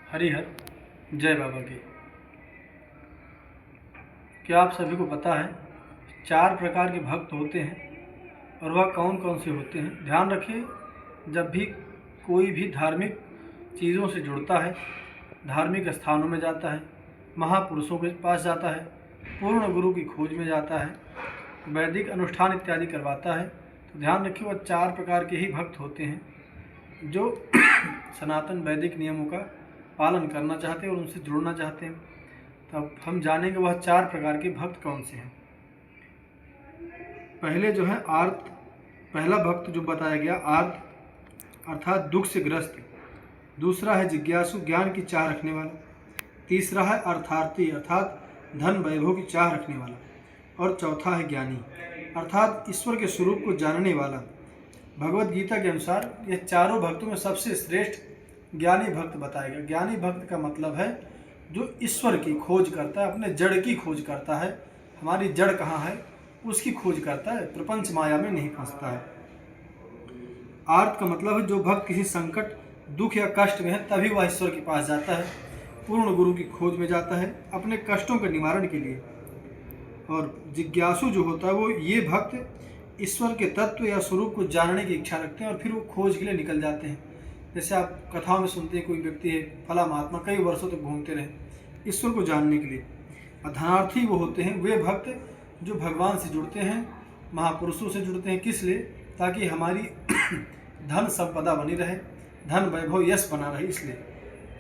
हरिहर जय बाबा की। क्या आप सभी को पता है 4 प्रकार के भक्त होते हैं और वह कौन कौन से होते हैं? ध्यान रखिए, जब भी कोई भी धार्मिक चीज़ों से जुड़ता है, धार्मिक स्थानों में जाता है, महापुरुषों के पास जाता है, पूर्ण गुरु की खोज में जाता है, वैदिक अनुष्ठान इत्यादि करवाता है, तो ध्यान रखिए वह 4 प्रकार के ही भक्त होते हैं जो सनातन वैदिक नियमों का पालन करना चाहते हैं और उनसे जुड़ना चाहते हैं। तब हम जानेंगे वह 4 प्रकार के भक्त कौन से हैं। पहले जो है आर्त, पहला भक्त जो बताया गया आर्त अर्थात दुख से ग्रस्त। दूसरा है जिज्ञासु, ज्ञान की चाह रखने वाला। तीसरा है अर्थार्थी अर्थात धन वैभव की चाह रखने वाला। और चौथा है ज्ञानी अर्थात ईश्वर के स्वरूप को जानने वाला। भगवत गीता के अनुसार ये चारों भक्तों में सबसे श्रेष्ठ ज्ञानी भक्त बताया गया। ज्ञानी भक्त का मतलब है जो ईश्वर की खोज करता है, अपने जड़ की खोज करता है, हमारी जड़ कहाँ है उसकी खोज करता है, प्रपंच माया में नहीं फंसता है। आर्त का मतलब है जो भक्त किसी संकट, दुख या कष्ट में है तभी वह ईश्वर के पास जाता है, पूर्ण गुरु की खोज में जाता है अपने कष्टों के निवारण के लिए। और जिज्ञासु जो होता है वो ये भक्त ईश्वर के तत्व या स्वरूप को जानने की इच्छा रखते हैं और फिर वो खोज के लिए निकल जाते हैं। जैसे आप कथाओं में सुनते हैं, कोई व्यक्ति है फला महात्मा कई वर्षों तक घूमते रहे ईश्वर को जानने के लिए। और धनार्थी वो होते हैं वे भक्त जो भगवान से जुड़ते हैं, महापुरुषों से जुड़ते हैं। किस लिए? ताकि हमारी धन संपदा बनी रहे, धन वैभव यश बना रहे, इसलिए।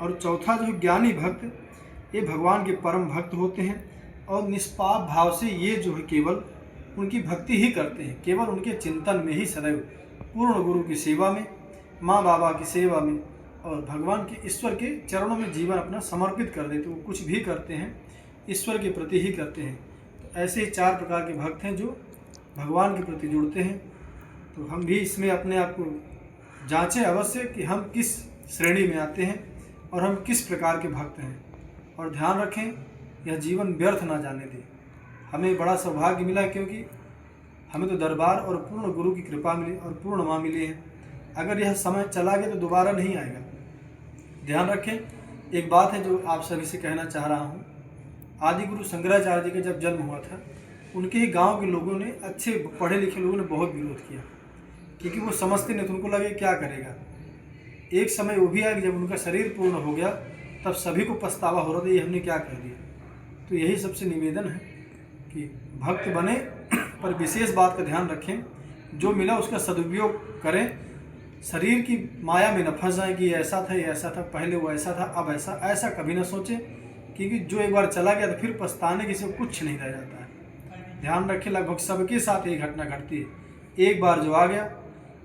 और चौथा जो ज्ञानी भक्त ये भगवान के परम भक्त होते हैं और निष्पाप भाव से ये जो है केवल उनकी भक्ति ही करते हैं, केवल उनके चिंतन में ही सदैव पूर्ण गुरु की सेवा में, माँ बाबा की सेवा में और भगवान के ईश्वर के चरणों में जीवन अपना समर्पित कर देते। वो कुछ भी करते हैं ईश्वर के प्रति ही करते हैं। तो ऐसे 4 प्रकार के भक्त हैं जो भगवान के प्रति जुड़ते हैं। तो हम भी इसमें अपने आप को जांचें अवश्य कि हम किस श्रेणी में आते हैं और हम किस प्रकार के भक्त हैं। और ध्यान रखें यह जीवन व्यर्थ ना जाने दें। हमें बड़ा सौभाग्य मिला क्योंकि हमें तो दरबार और पूर्ण गुरु की कृपा मिली और पूर्ण माँ मिली है। अगर यह समय चला गया तो दोबारा नहीं आएगा। ध्यान रखें, एक बात है जो आप सभी से कहना चाह रहा हूँ। आदि गुरु शंकराचार्य जी का जब जन्म हुआ था, उनके ही गांव के लोगों ने, अच्छे पढ़े लिखे लोगों ने बहुत विरोध किया क्योंकि वो समझते नहीं थे, उनको लगे क्या करेगा। एक समय वो भी आया कि जब उनका शरीर पूर्ण हो गया तब सभी को पछतावा हो रहा था, ये हमने क्या कर दिया। तो यही सबसे निवेदन है कि भक्त बने पर विशेष बात का ध्यान रखें, जो मिला उसका सदुपयोग करें, शरीर की माया में न फंस जाए कि ऐसा था, ये ऐसा था, पहले वो ऐसा था, अब ऐसा कभी ना सोचें क्योंकि जो एक बार चला गया तो फिर पछताने की से कुछ नहीं रह जाता है। ध्यान रखें, लगभग सबके साथ ये घटना घटती है। एक बार जो आ गया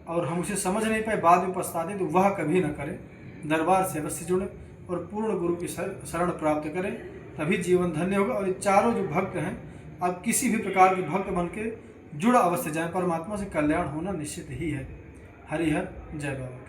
और हम उसे समझ नहीं पाए, बाद में पछताते, तो वह कभी न करें। दरबार से अवश्य जुड़ें और पूर्ण गुरु की शरण प्राप्त करें, तभी जीवन धन्य होगा। और ये चारों जो भक्त हैं, आप किसी भी प्रकार के भक्त बन के जुड़ अवश्य जाएँ, परमात्मा से कल्याण होना निश्चित ही है। हरिहर जय बाबा।